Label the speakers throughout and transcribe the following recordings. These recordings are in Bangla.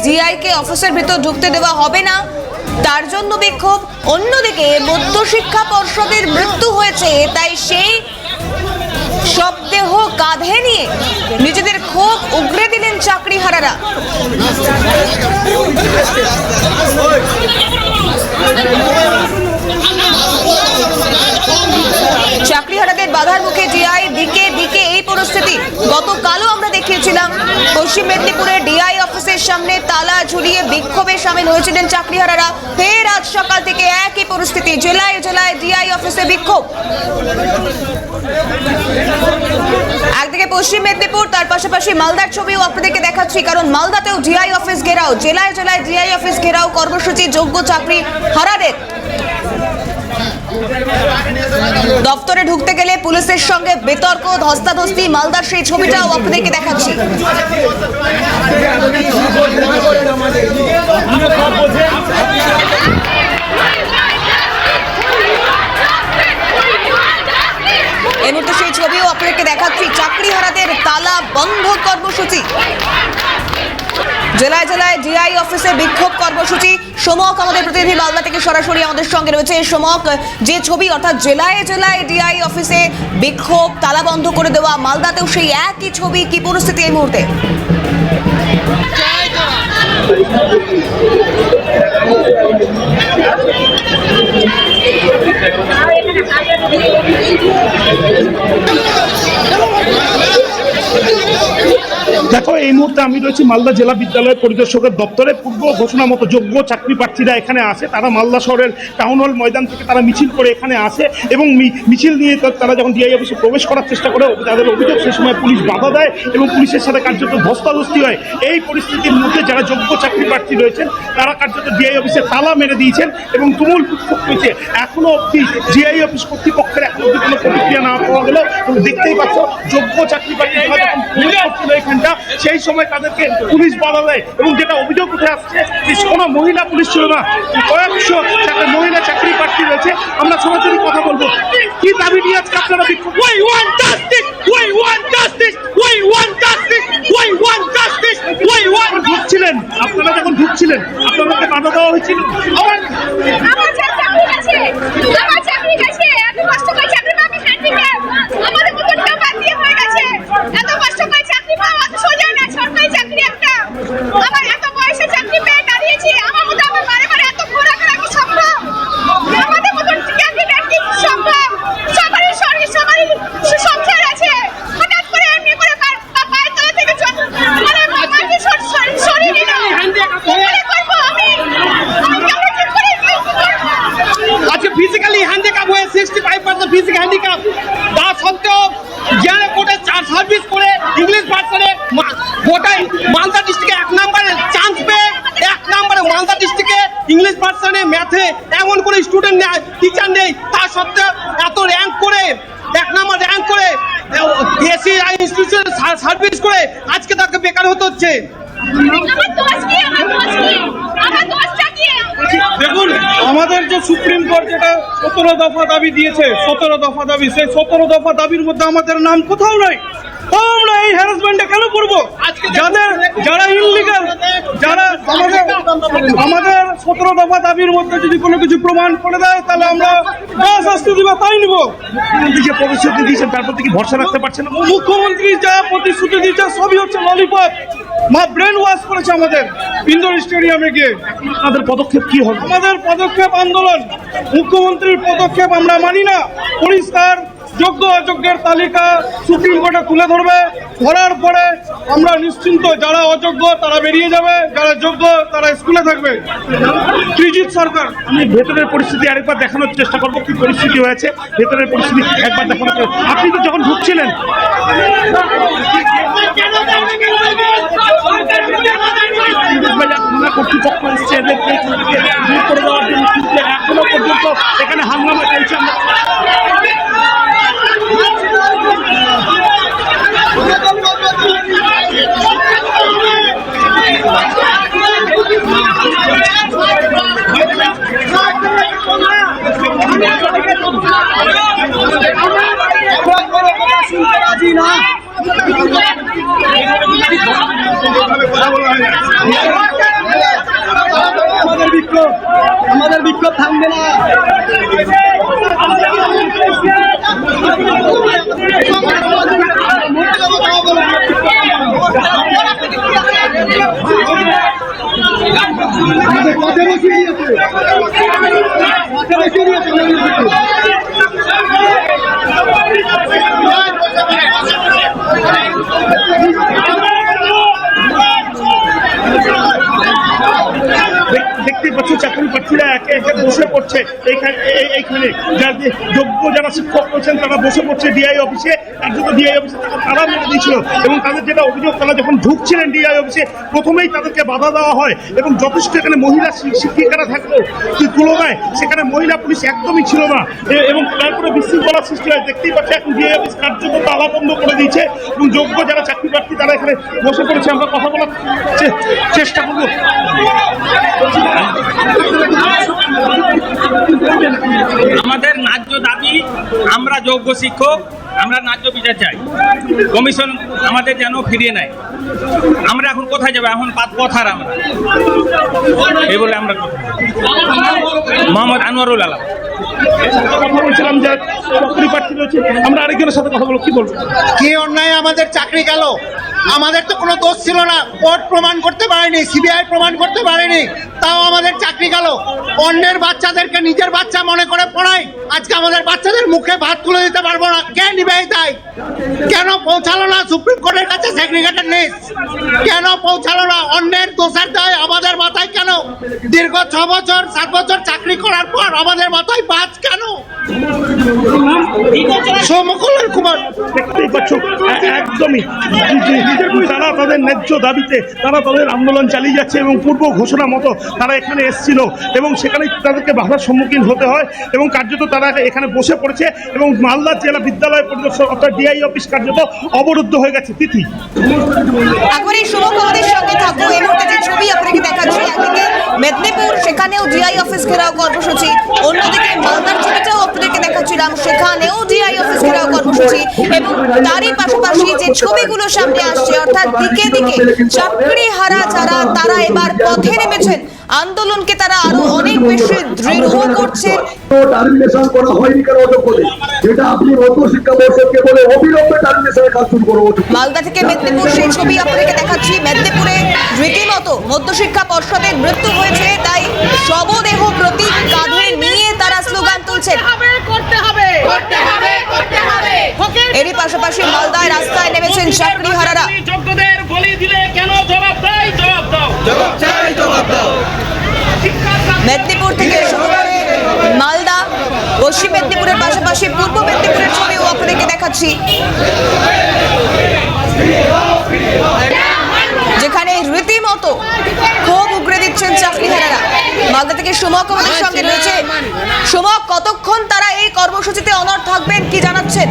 Speaker 1: জিআইকে অফিসের ভিতর ঢুকতে দেওয়া হবে না, তার জন্য বিক্ষোভ। অন্যদিকে মধ্যশিক্ষা পর্ষদের মৃত্যু হয়েছে, তাই সেই শবদেহ কাঁধে নিয়ে নিজেদের ক্ষোভ উগরে দিলেন চাকরিহারারা। চাকরিহারাদের বাধার মুখে জিআই, দিকে দিকে এই পরিস্থিতি। গতকালও আমরা দেখিয়েছিলাম পশ্চিম মেদিনীপুরের ডিআই অফিসের সামনে তালা ঝুলিয়ে বিক্ষোভে সামিল হয়েছিলেন চাকরিহারারা। ফের আজ সকাল থেকে একই পরিস্থিতি, জেলায় জেলায় ডিআই অফিসে বিক্ষোভ। একদিকে পশ্চিম মেদিনীপুর, তার পাশাপাশি মালদার ছবিও আপনাদেরকে দেখাচ্ছি, কারণ মালদাতেও ডিআই অফিস ঘেরাও, জেলায় জেলায় ডিআই অফিস ঘেরাও কর্মসূচি যোগ্য চাকরি হারাদের। দপ্তরে ঢুকতে গেলে পুলিশের সঙ্গে বিতর্ক, ধস্তাধস্তি, মালদার সেই ছবিটাও আপনাদেরকে দেখাচ্ছি। এই মুহূর্তে সেই ছবিও আপনাদেরকে দেখাচ্ছি, চাকরিহারাদের তালা বন্ধ কর্মসূচি। জেলায় জেলায় ডিআই অফিসে বিক্ষোভ কর্মসূচি। সমক আমাদের প্রতিনিধি মালদা থেকে সরাসরি আমাদের সঙ্গে রয়েছে। সমক, যে ছবি অর্থাৎ জেলায় জেলায় ডিআই অফিসে বিক্ষোভ, তালা বন্ধ করে দেওয়া, মালদাতেও সেই একই ছবি, কি পরিস্থিতি এই মুহূর্তে?
Speaker 2: দেখো, এই মুহূর্তে আমি রয়েছি মালদা জেলা বিদ্যালয় পরিদর্শকের দপ্তরে। পূর্ব ঘোষণা মতো যোগ্য চাকরি প্রার্থীরা এখানে আসে, তারা মালদা শহরের টাউন হল ময়দান থেকে তারা মিছিল করে এখানে আসে এবং মিছিল নিয়ে তারা যখন ডিআই অফিসে প্রবেশ করার চেষ্টা করে, তাদের অভিযোগ সে সময় পুলিশ বাধা দেয় এবং পুলিশের সাথে কার্যত ধস্তাধস্তি হয়। এই পরিস্থিতির মধ্যে যারা যোগ্য চাকরি প্রার্থী রয়েছেন তারা কার্যত ডিআই অফিসে তালা মেরে দিয়েছেন এবং তুমুল বিক্ষোভ হয়েছে। এখনো অবধি ডিআই অফিস কর্তৃপক্ষের এখনো অবধি কোনো প্রতিক্রিয়া না পাওয়া গেল। তুমি দেখতেই পাচ্ছ, যোগ্য চাকরি প্রার্থী যখন করছিল এখানটা, সেই সময় তাদেরকে পুলিশ বাধা দেয় এবং যেটা অভিযোগ উঠে আসছে যে কোনো মহিলা পুলিশ ছিল না, কয়েকশো মহিলা চাকরি প্রার্থী রয়েছে। আমরা সরাসরি কথা বলবো, কি দাবি নিয়ে আজকে আপনারা বিক্ষোভ? ঢুকছিলেন, আপনারা যখন ঢুকছিলেন আপনাদেরকে বাধা দেওয়া হয়েছিল?
Speaker 3: ফিজিক্যালি হ্যান্ডিক্যাপ হয়ে 65% ফিজিক্যাল হ্যান্ডিক্যাপ, তা সত্ত্বেও জেনারেল কোর্টে সার্ভিস করে ইংলিশ ভার্সনে গোটাই মালদা ডিস্ট্রিক্টে 1 নম্বরে চান্স পেয়ে 1 নম্বরে মালদা ডিস্ট্রিক্টে ইংলিশ ভার্সনে ম্যাথে এমন করে স্টুডেন্ট নেই, টিচার নেই, তা সত্ত্বেও এত র্যাঙ্ক করে 1 নম্বর র্যাঙ্ক করে এসিআই ইনস্টিটিউশনে সার্ভিস করে আজকে তাকে বেকার হতে হচ্ছে। দেখুন, আমাদের যে সুপ্রিম কোর্ট যেটা 17 দফা দাবি দিয়েছে, 17 দফা দাবি, সেই 17 দফা দাবির মধ্যে আমাদের নাম কোথাও নাই। আমরা এই হ্যারাসমেন্টটা কেন করবো? যারা ইনলিগাল, যারা আমাদের 17 দফা দাবির মধ্যে যদি কোনো কিছু প্রমাণ করে দেয় তাহলে আমরা যা শাস্তি দিবে তাই নিব।
Speaker 2: মুখ্যমন্ত্রী যে প্রতিশ্রুতি দিয়েছেন তার প্রতি কি ভরসা রাখতে পারছেন?
Speaker 3: মুখ্যমন্ত্রী যা প্রতিশ্রুতি দিচ্ছে সবই হচ্ছে ললিপপ। ব্রেন ওয়াশ করেছে আমাদের ইন্দোর স্টেডিয়ামে গিয়ে।
Speaker 2: আপনাদের পদক্ষেপ কি হবে?
Speaker 3: আমাদের পদক্ষেপ আন্দোলন। মুখ্যমন্ত্রীর পদক্ষেপ আমরা মানি না। পরিষ্কার যোগ্য অযোগ্যের তালিকা সুপ্রিম কোর্টে তুলে ধরবে, ধরার পরে আমরা নিশ্চিন্ত, যারা অযোগ্য তারা বেরিয়ে যাবে, যারা যোগ্য তারা স্কুলে থাকবে। ত্রিজিৎ সরকার।
Speaker 2: আমি ভেতরের পরিস্থিতি আরেকবার দেখানোর চেষ্টা করবো, কি পরিস্থিতি হয়েছে ভেতরের পরিস্থিতি একবার দেখানোর। আপনি তো যখন ঢুকছিলেন কর্তৃপক্ষ এসছে এদেরকে দূর করে দেওয়ার জন্য, কিন্তু এখনো পর্যন্ত এখানে হাঙ্গামা চলছে।
Speaker 3: কথা বলা হয় না। বিপ্লব থামবে না।
Speaker 2: দেখতে পাচ্ছ চাকরি প্রার্থীরা একে একে বসে পড়ছে এইখানে যোগ্য যারা শিক্ষক রয়েছেন তারা বসে পড়ছে ডিআই অফিসে। কার্যত ডিআই অফিসে তারা মেরে দিয়েছিল এবং তাদের যেটা অভিযোগ, তারা যখন ঢুকছিলেন ডিআই অফিসে প্রথমেই তাদেরকে বাধা দেওয়া হয় এবং যথেষ্ট এখানে মহিলা শিক্ষিকারা থাকতো তুলনায় সেখানে মহিলা পুলিশ একদমই ছিল না এবং তারপরে বিশৃঙ্খলার সৃষ্টি হয়। দেখতেই পাচ্ছি এখন ডিআই অফিস কার্যত তালা বন্ধ করে দিয়েছে এবং যোগ্য যারা চাকরি প্রার্থী তারা এখানে বসে পড়েছে। আমরা কথা বলার চেষ্টা করবো।
Speaker 4: আমাদের ন্যায্য দাবি, আমরা যোগ্য শিক্ষক, আমরা ন্যায্য বিচার চাই। কমিশন আমাদের যেন ফিরিয়ে নেয়। আমরা এখন কোথায় যাবো? এখন কথার আমরা এই বলে আমরা মোহাম্মদ আনোয়ারুল আলম
Speaker 2: কথা বলছিলাম যে চাকরি প্রার্থী রয়েছে, আমরা আরেকজনের সাথে কথা বলবো। কি বলবো?
Speaker 3: কি অন্যায় আমাদের চাকরি গেল? আমাদের তো কোনো দোষ ছিল না, কোর্ট প্রমাণ করতে পারেনি, সিবিআই প্রমাণ করতে পারেনি, তাও আমাদের চাকরি গেল। অন্যের বাচ্চাদেরকে নিজের বাচ্চা মনে করে পড়াই, আজকে আমাদের বাচ্চাদের মুখে ভাত তুলে দিতে পারবো না। কে নিবে তাই? কেন পৌঁছালো না সুপ্রিম কোর্টের কাছে সেগ্রিগেটেড লিস্ট? কেন পৌঁছালো না? অন্যের দোষের দায় আমাদের মাথায় কেন? দীর্ঘ 6 বছর 7 বছর চাকরি করার পর আমাদের মাথায় বাজ কেন? সৌমকল্যাণ কুমার
Speaker 2: দেখতেই পাচ্ছ একদমই তারা তাদের ন্যায্য দাবিতে তারা তাদের আন্দোলন চালিয়ে যাচ্ছে এবং পূর্ব ঘোষণা মতো তারা এখানে এসেছিল এবং সেখানে তাদেরকে বাধার সম্মুখীন হতে হয় এবং কার্যত তারা এখানে বসে পড়েছে এবং মালদা জেলা বিদ্যালয় পরিদর্শক অর্থাৎ ডিআই অফিস কার্যত অবরুদ্ধ হয়ে গেছে। তিথি
Speaker 1: একবার এই শুভখবরের সঙ্গে থাকবো। এই মুহূর্তে যে ছবি আপনাকে দেখাচ্ছি, একদিকে মেদিনীপুর, সেখানেও ডিআই অফিস ঘেরাও কর্মসূচি, অন্যদিকে মালদার ছবিটাও আপনাদেরকে দেখাচ্ছিলাম, সেখানেও ডিআই অফিস ঘেরাও কর্মসূচি এবং তারই পাশাপাশি যে ছবিগুলো সামনে আসছে অর্থাৎ দিকে দিকে চাকরি হারা যারা তারা এবার পথে নেমেছেন। আন্দোলনকে তারা আরো অনেক বেশি দৃঢ় করছে।
Speaker 5: টার্মিনেশন করা হয়নি কেন অযোগ্যতে, যেটা আপনি মধ্য শিক্ষা পর্ষদকে বলে অবিলম্বে টার্মিনেশনের কাজ শুরু করবো।
Speaker 1: মালদা থেকে মেদিনীপুর সেই ছবি আপনাদেরকে দেখাচ্ছি। মেদিনীপুরে রীতিমতো মধ্যশিক্ষা পর্ষদের মৃত্যু হয়েছে, তাই শবদেহ প্রতীক কাঁধে নিয়ে তারা স্লোগান তুলছেন। এরই পাশাপাশি মালদায় রাস্তায় নেমেছেন চাকরি হারারা।
Speaker 4: যোগ্যদের বলি দিলে কেন জবাব দেয়? জবাব দাও, জবাব চাই, জবাব দাও।
Speaker 1: মেদিনীপুর থেকে শুরু করে মালদা, পশ্চিম মেদিনীপুরের পাশাপাশি পূর্ব মেদিনীপুরের ছবিও আপনাদেরকে দেখাচ্ছি, যেখানে রীতিমতো ক্ষোভ উগরে দিচ্ছেন চাকরিহারারা। মালদা থেকে সুমক আমাদের সঙ্গে রয়েছে। সুমক, কতক্ষণ তারা এই কর্মসূচিতে অনড় থাকবেন, কি জানাচ্ছেন?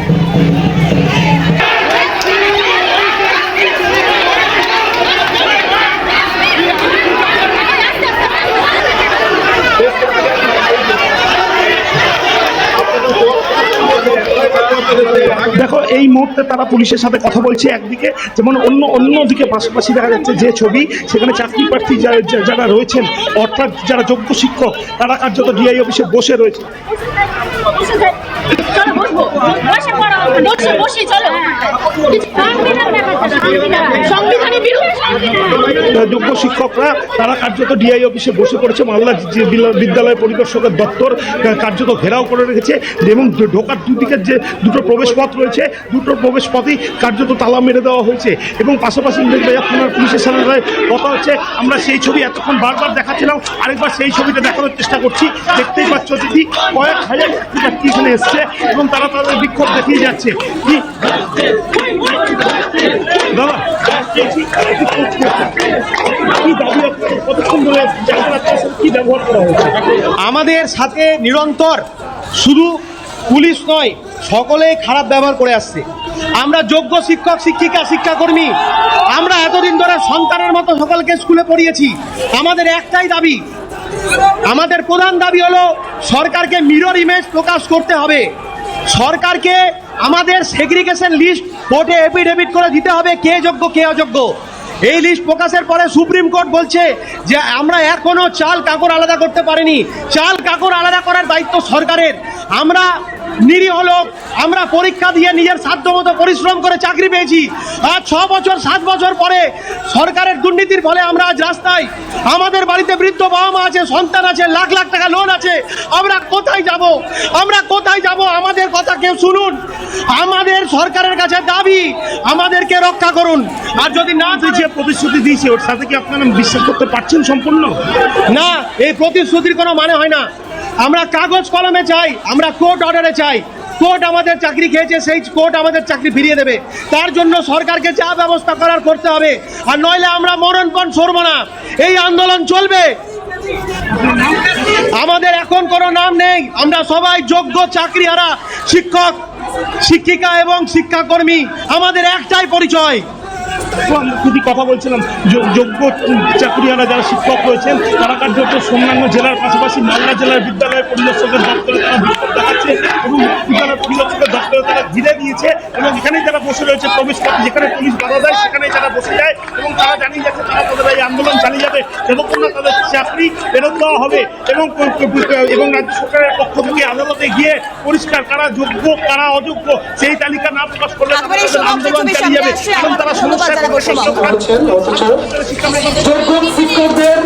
Speaker 2: দেখো এই মুহূর্তে তারা পুলিশের সাথে কথা বলছে একদিকে, যেমন অন্যদিকে পাশাপাশি দেখা যাচ্ছে যে ছবি, সেখানে চাকরি প্রার্থী যারা রয়েছেন অর্থাৎ যারা যোগ্য শিক্ষক তারা কার্যত ডিআই অফিসে বসে রয়েছে। যোগ্য শিক্ষকরা তারা কার্যত ডিআই অফিসে বসে পড়েছে। মালদা বিদ্যালয় পরিদর্শকের দপ্তর কার্যত ঘেরাও করে রেখেছে এবং ঢোকার দুদিকের যে দুটো প্রবেশ পথ রয়েছে, দুটো প্রবেশ পথই কার্যত তালা মেরে দেওয়া হয়েছে এবং পাশাপাশি ইংরেজবাজার থানার পুলিশের সাথে কথা হচ্ছে। আমরা সেই ছবি এতক্ষণ বারবার দেখাচ্ছিলাম, আরেকবার সেই ছবিটা দেখানোর চেষ্টা করছি। দেখতেই পাচ্ছ দিদি, কয়েক হাজার চাকরি এখানে এসছে এবং তারা তাদের বিক্ষোভ দেখিয়ে যাচ্ছে। কি দাদা
Speaker 3: আমাদের সাথে নিরন্তর শুধু পুলিশ নয়, সকলেই খারাপ ব্যবহার করে আসছে। আমরা যোগ্য শিক্ষক শিক্ষিকা শিক্ষাকর্মী, আমরা এতদিন ধরে সন্তানের মতো সকলকে স্কুলে পড়িয়েছি। আমাদের একটাই দাবি, আমাদের প্রধান দাবি হলো সরকারকে মিরর ইমেজ প্রকাশ করতে হবে। সরকারকে আমাদের সেগ্রিগেশন লিস্ট কোর্টে এফিডেভিট করে দিতে হবে কে যোগ্য কে অযোগ্য। এই লিস্ট প্রকাশের পরে সুপ্রিম কোর্ট বলছে যে আমরা এখনো চাল কাকর আলাদা করতে পারিনি। চাল কাকর আলাদা করার দায়িত্ব সরকারের। আমরা নিরীহ লোক, আমরা পরীক্ষা দিয়ে নিজের সাধ্যমতো পরিশ্রম করে চাকরি পেয়েছি। আজ 6 বছর 7 বছর পরে সরকারের দুর্নীতির ফলে আমরা আজ রাস্তায়। আমাদের বাড়িতে বৃদ্ধ বাবা মা আছে, সন্তান আছে, লাখ লাখ টাকা লোন আছে। আমরা কোথায় যাব? আমরা কোথায় যাব? আমাদের কথা কেউ শুনুন। আমাদের সরকারের কাছে দাবি, আমাদেরকে রক্ষা করুন। আর যদি না
Speaker 2: যে প্রতিশ্রুতি দিয়েছে ওর সাথে কি আপনারা বিশ্বাস করতে পারছেন সম্পূর্ণ?
Speaker 3: না, এই প্রতিশ্রুতির কোনো মানে হয় না। আমরা কাগজ কলমে চাই, আমরা কোর্ট অর্ডারে চাই। কোর্ট আমাদের চাকরি খেয়েছে, সেই কোর্ট আমাদের চাকরি ফিরিয়ে দেবে। তার জন্য সরকারকে যা ব্যবস্থা করার করতে হবে, আর নইলে আমরা মরণপণ সরব না। এই আন্দোলন চলবে। আমাদের এখন কোনো নাম নেই, আমরা সবাই যোগ্য চাকরিহারা শিক্ষক, শিক্ষিকা এবং শিক্ষাকর্মী। আমাদের একটাই পরিচয়।
Speaker 2: আমরা খুবই কথা বলছিলাম যোগ্য চাকরিহারা যারা শিক্ষক রয়েছেন তারা কার্যত অন্যান্য জেলার পাশাপাশি মালদা জেলার বিদ্যালয় পরিদর্শকের দপ্তরে তারা বিক্ষোভ দেখাচ্ছে এবং বিদ্যালয় পরিদর্শকের দপ্তরে তারা ঘিরে দিয়েছে এবং এখানেই তারা বসে রয়েছে প্রবেশ করতে, যেখানে পুলিশ বাধা দেয় সেখানেই তারা বসে যায় এবং তারা জানিয়ে যাচ্ছে তারা তাদের এই আন্দোলন চালিয়ে যাবে যতক্ষণ না তাদের চাকরি ফেরত দেওয়া হবে এবং রাজ্য সরকারের পক্ষ থেকে আদালতে গিয়ে পরিষ্কার কারা যোগ্য কারা অযোগ্য সেই তালিকা না প্রকাশ করলে তাদের আন্দোলন চালিয়ে যাবে এবং তারা সমস্যা
Speaker 1: ধন্যবাদ জানাবো।
Speaker 5: যোগ্য শিক্ষকদের